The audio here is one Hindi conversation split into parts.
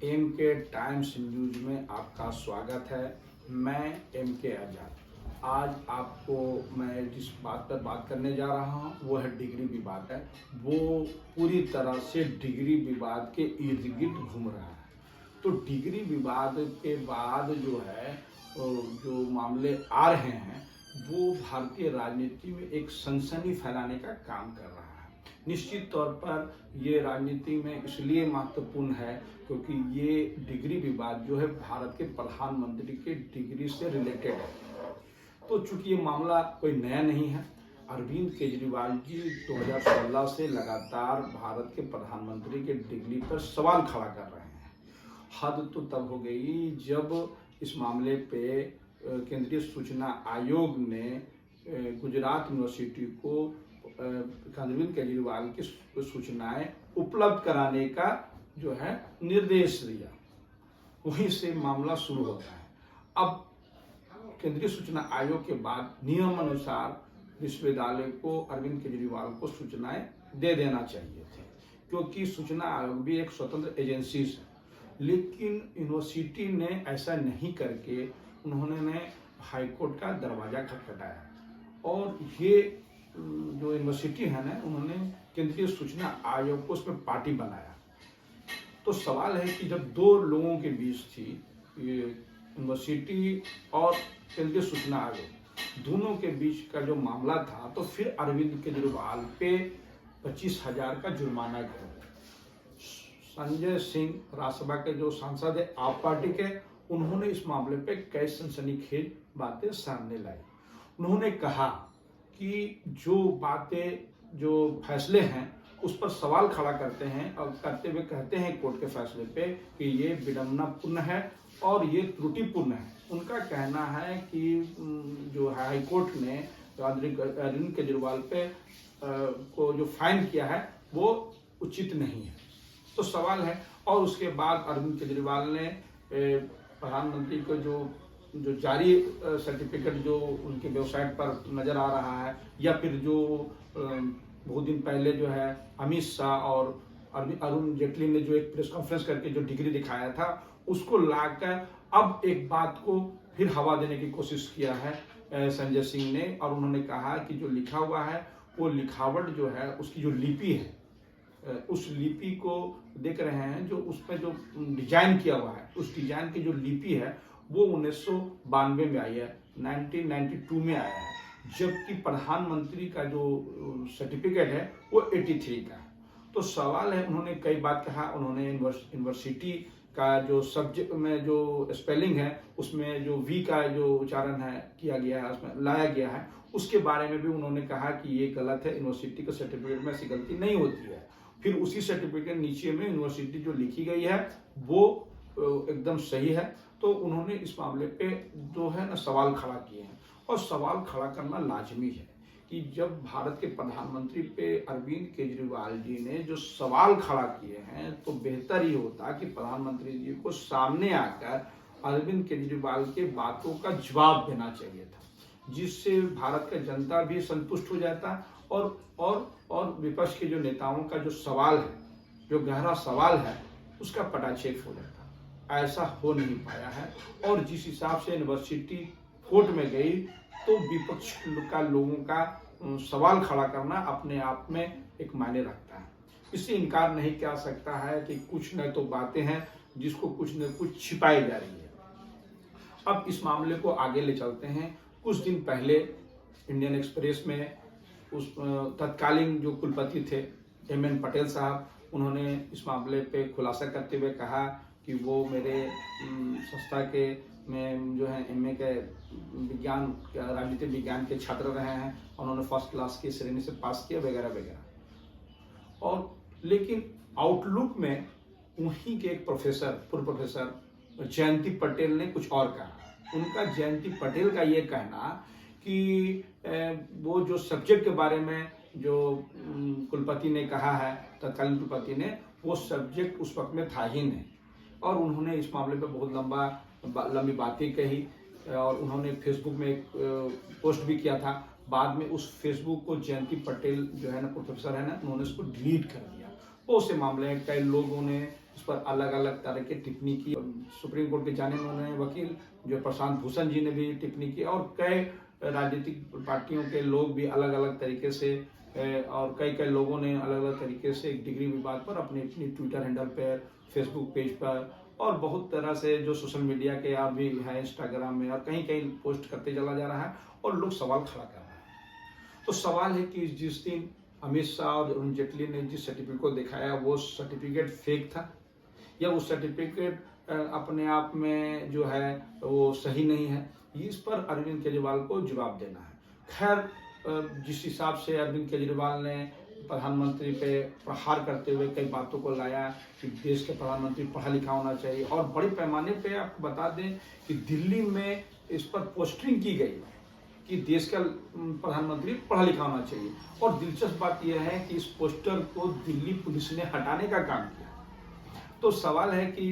एम के टाइम्स न्यूज में आपका स्वागत है। मैं एम के आजाद। आज आपको मैं जिस बात पर बात करने जा रहा हूँ वो है डिग्री विवाद है। वो पूरी तरह से डिग्री विवाद के इर्द गिर्द घूम रहा है। तो डिग्री विवाद के बाद जो है जो मामले आ रहे हैं वो भारतीय राजनीति में एक सनसनी फैलाने का काम कर रहा है। निश्चित तौर पर ये राजनीति में इसलिए महत्वपूर्ण है क्योंकि ये डिग्री विवाद जो है भारत के प्रधानमंत्री के डिग्री से रिलेटेड है। तो चूंकि ये मामला कोई नया नहीं है, अरविंद केजरीवाल जी 2016 से लगातार भारत के प्रधानमंत्री के डिग्री पर सवाल खड़ा कर रहे हैं। हद तो तब हो गई जब इस मामले पे केंद्रीय सूचना आयोग ने गुजरात यूनिवर्सिटी को अरविंद केजरीवाल की सूचनाएं उपलब्ध कराने का जो है निर्देश दिया। वहीं से मामला शुरू होता है। अब केंद्रीय सूचना आयोग के बाद नियम अनुसार विश्वविद्यालय को अरविंद केजरीवाल को सूचनाएं दे देना चाहिए थे क्योंकि सूचना आयोग भी एक स्वतंत्र एजेंसी है। लेकिन यूनिवर्सिटी ने ऐसा नहीं करके उन्होंने हाईकोर्ट का दरवाजा खटखटाया और ये जो यूनिवर्सिटी है ना, उन्होंने केंद्रीय सूचना आयोग को उसमें पार्टी बनाया। तो सवाल है कि जब दो लोगों के बीच थी, ये यूनिवर्सिटी और केंद्रीय सूचना आयोग, दोनों के बीच का जो मामला था, तो फिर अरविंद केजरीवाल पे 25,000 का जुर्माना किया। संजय सिंह राज्यसभा के जो सांसद है आप पार्टी के, उन्होंने इस मामले पे कई सनसनीखेज बातें सामने लाई। उन्होंने कहा कि जो फैसले हैं उस पर सवाल खड़ा करते हैं और करते हुए कहते हैं कोर्ट के फैसले पे कि ये विडंबनापूर्ण है और ये त्रुटिपूर्ण है। उनका कहना है कि जो हाई कोर्ट ने अरविंद केजरीवाल पे को जो फाइन किया है वो उचित नहीं है। तो सवाल है, और उसके बाद अरविंद केजरीवाल ने प्रधानमंत्री को जो जारी सर्टिफिकेट जो उनके वेबसाइट पर नजर आ रहा है, या फिर जो बहुत दिन पहले जो है अमित शाह और अरुण जेटली ने जो एक प्रेस कॉन्फ्रेंस करके जो डिग्री दिखाया था, उसको लाकर अब एक बात को फिर हवा देने की कोशिश किया है संजय सिंह ने। और उन्होंने कहा कि जो लिखा हुआ है वो लिखावट जो है, उसकी जो लिपि है, उस लिपि को देख रहे हैं, जो उसमें जो डिजाइन किया हुआ है, उस डिजाइन की जो लिपि है वो 1992 में आई है, 1992 में आया है, जबकि प्रधानमंत्री का जो सर्टिफिकेट है वो 83 का है। तो सवाल है, उन्होंने कई बात कहा। उन्होंने यूनिवर्सिटी का जो सब्जेक्ट में जो स्पेलिंग है उसमें जो वी का जो उच्चारण है किया गया है, उसमें लाया गया है, उसके बारे में भी उन्होंने कहा कि ये गलत है, यूनिवर्सिटी के सर्टिफिकेट में ऐसी गलती नहीं होती है। फिर उसी सर्टिफिकेट नीचे में यूनिवर्सिटी जो लिखी गई है वो एकदम सही है। तो उन्होंने इस मामले पे जो है ना सवाल खड़ा किए हैं, और सवाल खड़ा करना लाजमी है कि जब भारत के प्रधानमंत्री पे अरविंद केजरीवाल जी ने जो सवाल खड़ा किए हैं, तो बेहतर ही होता कि प्रधानमंत्री जी को सामने आकर अरविंद केजरीवाल के बातों का जवाब देना चाहिए था, जिससे भारत का जनता भी संतुष्ट हो जाता और विपक्ष के जो नेताओं का जो सवाल है, जो गहरा सवाल है, उसका पटाक्षेप हो जाता। ऐसा हो नहीं पाया है, और जिस हिसाब से यूनिवर्सिटी कोर्ट में गई, तो विपक्ष का लोगों का सवाल खड़ा करना अपने आप में एक मायने रखता है। इससे इनकार नहीं किया सकता है कि कुछ न तो बातें हैं जिसको कुछ न कुछ छिपाई जा रही है। अब इस मामले को आगे ले चलते हैं। कुछ दिन पहले इंडियन एक्सप्रेस में उस तत्कालीन जो कुलपति थे एम.एन. पटेल साहब, उन्होंने इस मामले पे खुलासा करते हुए कहा कि वो मेरे संस्था के में जो है एमए के विज्ञान राजनीतिक विज्ञान के छात्र रहे हैं, उन्होंने फर्स्ट क्लास की श्रेणी से पास किया वगैरह वगैरह। और लेकिन आउटलुक में वहीं के एक पूर्व प्रोफेसर जयंती पटेल ने कुछ और कहा। उनका जयंती पटेल का ये कहना कि वो जो सब्जेक्ट के बारे में जो कुलपति ने कहा है, तत्कालीन कुलपति ने, वो सब्जेक्ट उस वक्त में था ही नहीं। और उन्होंने इस मामले पे बहुत लंबी बातें कही, और उन्होंने फेसबुक में एक पोस्ट भी किया था। बाद में उस फेसबुक को जयंती पटेल जो है ना, प्रोफेसर है ना, उन्होंने उसको डिलीट कर दिया। बहुत से मामले हैं, कई लोगों ने इस पर अलग अलग तरह की टिप्पणी की। सुप्रीम कोर्ट के जाने माने वकील जो प्रशांत भूषण जी ने भी टिप्पणी की और कई राजनीतिक पार्टियों के लोग भी अलग अलग तरीके से और कई कई लोगों ने अलग अलग तरीके से डिग्री विवाद पर अपनी अपनी ट्विटर हैंडल पर, फेसबुक पेज पर और बहुत तरह से जो सोशल मीडिया के आप भी हैं इंस्टाग्राम में और कहीं कहीं पोस्ट करते चला जा रहा है और लोग सवाल खड़ा कर रहे हैं। तो सवाल है कि जिस दिन अमित शाह और अरुण जेटली ने जिस सर्टिफिकेट को दिखाया वो सर्टिफिकेट फेक था या वो सर्टिफिकेट अपने आप में जो है वो सही नहीं है, इस पर अरविंद केजरीवाल को जवाब देना है। खैर जिस हिसाब से अरविंद केजरीवाल ने प्रधानमंत्री पे प्रहार करते हुए कई बातों को लाया कि देश के प्रधानमंत्री पढ़ा लिखा होना चाहिए और बड़े पैमाने पे आपको बता दें कि दिल्ली में इस पर पोस्टिंग की गई कि देश का प्रधानमंत्री पढ़ा लिखा होना चाहिए और दिलचस्प बात यह है कि इस पोस्टर को दिल्ली पुलिस ने हटाने का काम किया। तो सवाल है कि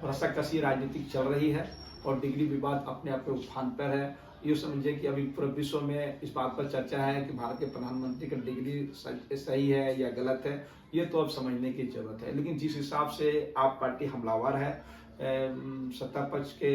रस्साकसी राजनीतिक चल रही है और डिग्री विवाद अपने आप में उफान पर है। ये समझिए कि अभी पूरे विश्व में इस बात पर चर्चा है कि भारत के प्रधानमंत्री का डिग्री सही है या गलत है, ये तो अब समझने की जरूरत है। लेकिन जिस हिसाब से आप पार्टी हमलावर है सत्ता पक्ष के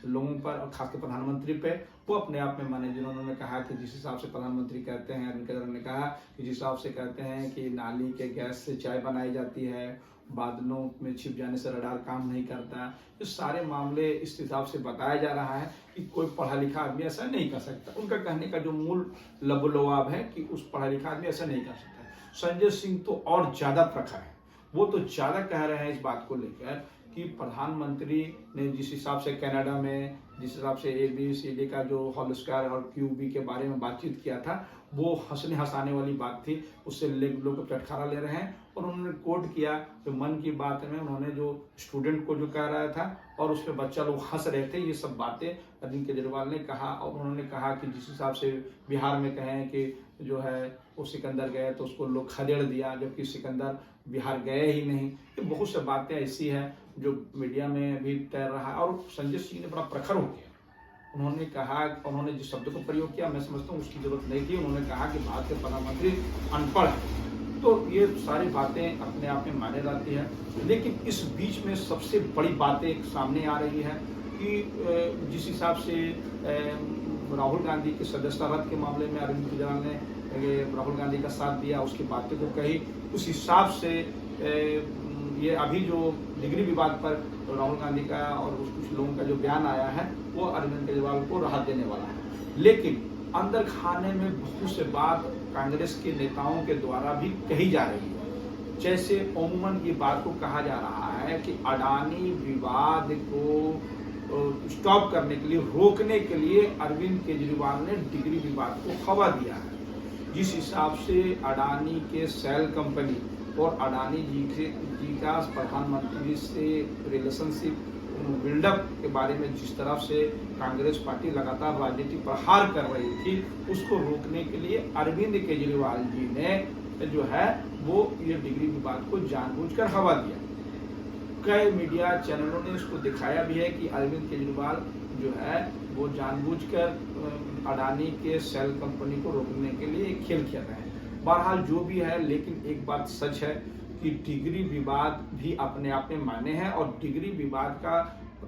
लोगों पर और खासकर प्रधानमंत्री पे, वो अपने आप में माने जिन्होंने कहा कि जिस हिसाब से प्रधानमंत्री कहते हैं, अरविंद केजरीवाल ने कहा कि जिस हिसाब से कहते हैं कि नाली के गैस से चाय बनाई जाती है, बादलों में छिप जाने से रडार काम नहीं करता, ये सारे मामले इस हिसाब से बताया जा रहा है कि कोई पढ़ा लिखा आदमी ऐसा नहीं कर सकता। उनका कहने का जो मूल लबोलवाब है कि उस पढ़ा लिखा आदमी ऐसा नहीं कर सकता। संजय सिंह तो और ज्यादा प्रखर है, वो तो ज्यादा कह रहे हैं इस बात को लेकर कि प्रधानमंत्री ने जिस हिसाब से कनाडा में जिस हिसाब से ABCD का जो होल स्क्वायर और QB के बारे में बातचीत किया था वो हंसने हंसाने वाली बात थी, उससे लोग चटखारा ले रहे हैं। और उन्होंने कोट किया जो मन की बात में उन्होंने जो स्टूडेंट को जो कह रहा था और उस पर बच्चा लोग हंस रहे थे, ये सब बातें अरविंद केजरीवाल ने कहा। और उन्होंने कहा कि जिस हिसाब से बिहार में कहें कि जो है वो सिकंदर गए तो उसको लोग खदेड़ दिया, जबकि सिकंदर बिहार गए ही नहीं। ये बहुत सी बातें ऐसी हैं जो मीडिया में भी तैर रहा है। और संजय सिंह ने बड़ा प्रखर हो गया, उन्होंने कहा, उन्होंने जिस शब्द को प्रयोग किया मैं समझता हूँ उसकी जरूरत नहीं थी। उन्होंने कहा कि भारत के प्रधानमंत्री अनपढ़ है। तो ये सारी बातें अपने आप में माने जाती है। लेकिन इस बीच में सबसे बड़ी बातें सामने आ रही है कि जिस हिसाब से राहुल गांधी के सदस्यता रद्द के मामले में अरविंद केजरीवाल ने राहुल गांधी का साथ दिया, उसकी बातें को कही, उस हिसाब से ये अभी जो डिग्री विवाद पर राहुल गांधी का और कुछ लोगों का जो बयान आया है वो अरविंद केजरीवाल को राहत देने वाला है। लेकिन अंदर खाने में बहुत से बात कांग्रेस के नेताओं के द्वारा भी कही जा रही है। जैसे अमूमन ये बात को कहा जा रहा है कि अडानी विवाद को स्टॉप करने के लिए, रोकने के लिए अरविंद केजरीवाल ने डिग्री विवाद को हवा दिया है। जिस हिसाब से अडानी के सेल कंपनी और अडानी जी का प्रधानमंत्री से रिलेशनशिप बिल्डअप के बारे में जिस तरह से कांग्रेस पार्टी लगातार राजनीतिक प्रहार कर रही थी, उसको रोकने के लिए अरविंद केजरीवाल जी ने जो है वो ये डिग्री विवाद को जानबूझकर हवा दिया। कई मीडिया चैनलों ने इसको दिखाया भी है कि अरविंद केजरीवाल जो है वो जानबूझकर अडानी के सेल कंपनी को रोकने के लिए एक खेल खेल रहे हैं। बहरहाल जो भी है, लेकिन एक बात सच है कि डिग्री विवाद भी अपने आप में मायने हैं और डिग्री विवाद का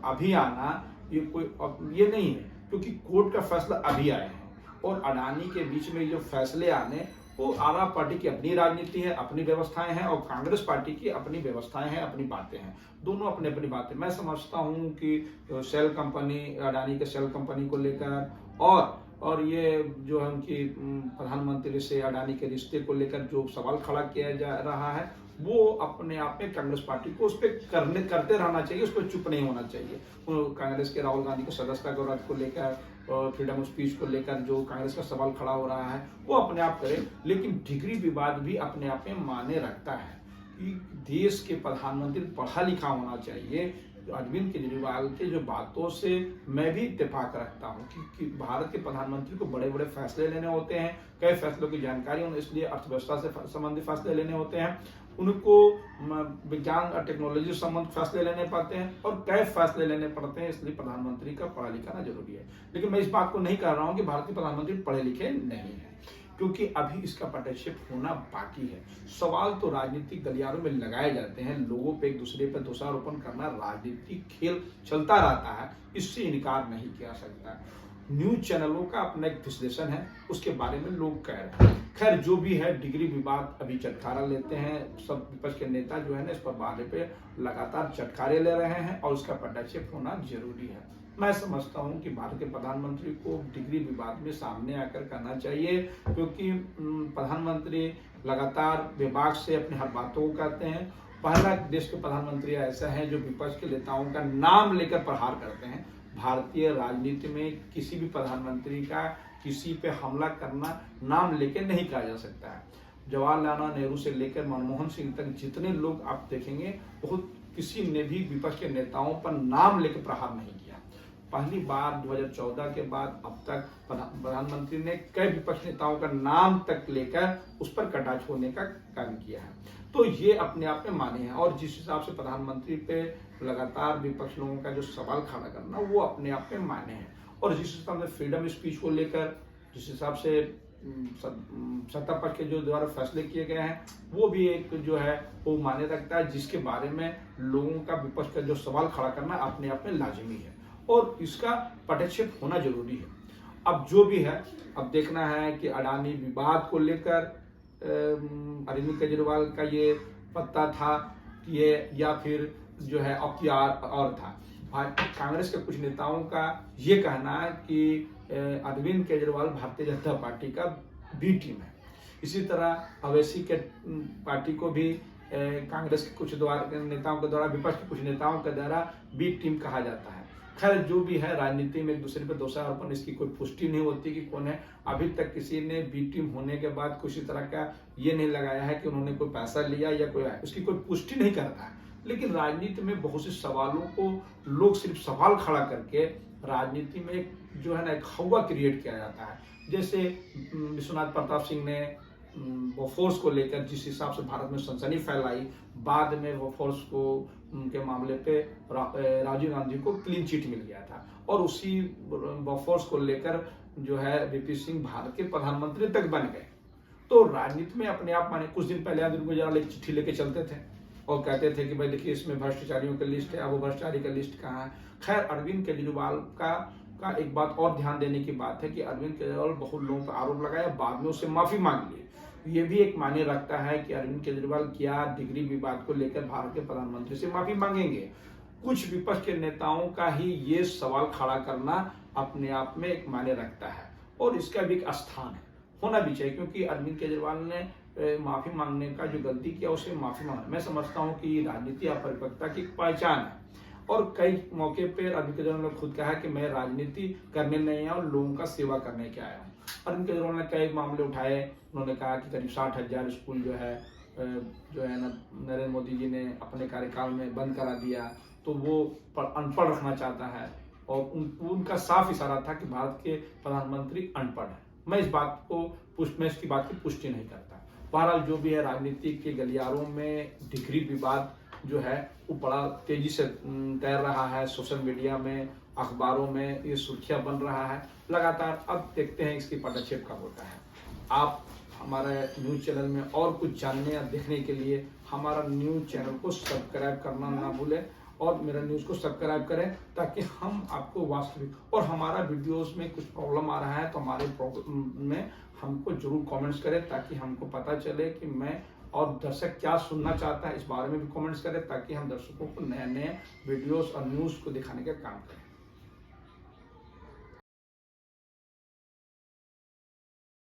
अभी आना ये कोई ये नहीं है, क्योंकि कोर्ट का फैसला अभी आया है और अडानी के बीच में जो फैसले आने वो आरा पार्टी की अपनी राजनीति है, अपनी व्यवस्थाएं हैं और कांग्रेस पार्टी की अपनी व्यवस्थाएं हैं, अपनी बातें हैं, दोनों अपनी अपनी बातें। मैं समझता हूं कि सेल कंपनी, अडानी के सेल कंपनी को लेकर और ये जो है उनकी प्रधानमंत्री से अडानी के रिश्ते को लेकर जो सवाल खड़ा किया जा रहा है वो अपने आप में कांग्रेस पार्टी को उस पर करते रहना चाहिए, उस पर चुप नहीं होना चाहिए। कांग्रेस के राहुल गांधी को सदस्यता के रद्द को लेकर और फ्रीडम ऑफ स्पीच को लेकर जो कांग्रेस का सवाल खड़ा हो रहा है वो अपने आप करे, लेकिन डिग्री विवाद भी अपने आप में मायने रखता है कि देश के प्रधानमंत्री पढ़ा लिखा होना चाहिए। अरविंद केजरीवाल के जो बातों से मैं भी इत्तेफाक रखता हूँ कि भारत के प्रधानमंत्री को बड़े बड़े फैसले लेने होते हैं, कई फैसलों की जानकारी उन्हें, इसलिए अर्थव्यवस्था से संबंधित फैसले लेने होते हैं, उनको विज्ञान और टेक्नोलॉजी से संबंधित फैसले लेने पड़ते हैं और कई फैसले लेने पड़ते हैं, इसलिए प्रधानमंत्री का पढ़ा लिखाना जरूरी है। लेकिन मैं इस बात को नहीं कह रहा हूँ कि भारत के प्रधानमंत्री पढ़े लिखे नहीं है। क्योंकि अभी इसका पटक्षेप होना बाकी है। सवाल तो राजनीतिक गलियारों में लगाए जाते हैं, लोगों पे एक दूसरे पर दोषारोपण करना राजनीतिक खेल चलता रहता है, इससे इनकार नहीं किया सकता। न्यूज चैनलों का अपना एक विश्लेषण है, उसके बारे में लोग कह रहे हैं। खैर जो भी है, डिग्री विवाद अभी चटखारा लेते हैं, सब विपक्ष के नेता जो है ना इस पर बारे पे लगातार चटखारे ले रहे हैं और उसका पटाक्षेप होना जरूरी है। मैं समझता हूं कि भारत के प्रधानमंत्री को डिग्री विवाद में सामने आकर करना चाहिए, क्योंकि प्रधानमंत्री लगातार विभाग से अपनी हर बातों को कहते हैं। पहला देश के प्रधानमंत्री ऐसा है जो विपक्ष के नेताओं का नाम लेकर प्रहार करते हैं। भारतीय राजनीति में किसी भी प्रधानमंत्री का किसी पे हमला करना नाम लेकर नहीं कहा जा सकता है। जवाहरलाल नेहरू से लेकर मनमोहन सिंह तक जितने लोग आप देखेंगे, बहुत किसी ने भी विपक्ष के नेताओं पर नाम लेकर प्रहार नहीं किया। पहली बार 2014 के बाद अब तक प्रधानमंत्री ने कई विपक्ष नेताओं का नाम तक लेकर उस पर कटाक्ष होने का काम किया है। तो ये अपने आप में माने हैं, और जिस हिसाब से प्रधानमंत्री पे लगातार विपक्ष लोगों का जो सवाल खड़ा करना, वो अपने आप में माने हैं। और जिस हिसाब से फ्रीडम स्पीच को लेकर जिस हिसाब से सत्ता पक्ष के जो द्वारा फैसले किए गए हैं, वो भी एक जो है वो मान्य रखता है, जिसके बारे में लोगों का विपक्ष का जो सवाल खड़ा करना अपने आप में लाजिमी है और इसका पटक्षेप होना जरूरी है। अब जो भी है, अब देखना है कि अडानी विवाद को लेकर अरविंद केजरीवाल का ये पत्ता था ये, या फिर जो है और था। कांग्रेस के कुछ नेताओं का ये कहना है कि अरविंद केजरीवाल भारतीय जनता पार्टी का बी टीम है। इसी तरह अवैसी के पार्टी को भी कांग्रेस के कुछ नेताओं के द्वारा, विपक्ष के कुछ नेताओं के द्वारा बी टीम कहा जाता है। खैर जो भी है, राजनीति में एक दूसरे पर दोषारोपण, इसकी कोई पुष्टि नहीं होती कि कौन है। अभी तक किसी ने बी टीम होने के बाद किसी तरह का ये नहीं लगाया है कि उन्होंने कोई पैसा लिया या कोई, उसकी कोई पुष्टि नहीं करता है। लेकिन राजनीति में बहुत से सवालों को लोग सिर्फ सवाल खड़ा करके राजनीति में एक जो है ना एक हवा क्रिएट किया जाता है। जैसे विश्वनाथ प्रताप सिंह ने बोफोर्स को लेकर जिस हिसाब से भारत में सनसनी फैलाई, बाद में बोफोर्स को उनके मामले पे राजीव गांधी को क्लीन चिट मिल गया था, और उसी बोफोर्स को लेकर जो है वीपी सिंह भारत के प्रधानमंत्री तक बन गए। तो राजनीति में अपने आप माने, कुछ दिन पहले अरविंद केजरीवाल एक चिट्ठी लेके चलते थे और कहते थे कि भाई देखिए इसमें भ्रष्टाचारियों की लिस्ट है, अब वो भ्रष्टाचारी का लिस्ट कहाँ है। खैर अरविंद केजरीवाल का एक बात और ध्यान देने की बात है कि अरविंद केजरीवाल बहुत लोगों पर आरोप लगाया, बाद में उससे माफी मांग ली। ये भी एक मायने रखता है कि अरविंद केजरीवाल क्या डिग्री विवाद को लेकर भारत के प्रधानमंत्री से माफी मांगेंगे। कुछ विपक्ष के नेताओं का ही ये सवाल खड़ा करना अपने आप में एक मायने रखता है, और इसका भी एक स्थान है, होना भी चाहिए, क्योंकि अरविंद केजरीवाल ने माफी मांगने का जो गलती किया उसे माफी मांगना, मैं समझता हूँ कि राजनीति अपरिपक्वता की पहचान है। और कई मौके पर अरविंद केजरीवाल ने खुद कहा कि मैं राजनीति करने नहीं आया और लोगों का सेवा करने के आया हूँ। अरविंद केजरीवाल ने कई मामले उठाए, उन्होंने कहा कि करीब 60,000 स्कूल जो है ना नरेंद्र मोदी जी ने अपने कार्यकाल में बंद करा दिया, तो वो अनपढ़ रखना चाहता है, और उनका साफ इशारा था कि भारत के प्रधानमंत्री अनपढ़ है। मैं इसकी बात की पुष्टि नहीं करता। बहरहाल जो भी है, राजनीति के गलियारों में डिग्री विवाद जो है वो बड़ा तेजी से तैर रहा है, सोशल मीडिया में, अखबारों में ये सुर्खियां बन रहा है लगातार। अब देखते हैं इसकी पटक्षेप कब होता है। आप हमारे न्यूज चैनल में और कुछ जानने या देखने के लिए हमारा न्यूज चैनल को सब्सक्राइब करना ना भूलें, और मेरा न्यूज को सब्सक्राइब करें, ताकि हम आपको वास्तविक, और हमारा वीडियोस में कुछ प्रॉब्लम आ रहा है तो हमारे प्रॉब्लम में हमको जरूर कमेंट्स करें, ताकि हमको पता चले कि मैं और दर्शक क्या सुनना चाहता है। इस बारे में भी कमेंट्स करें, ताकि हम दर्शकों को नए नए वीडियोस और न्यूज को दिखाने का काम करें।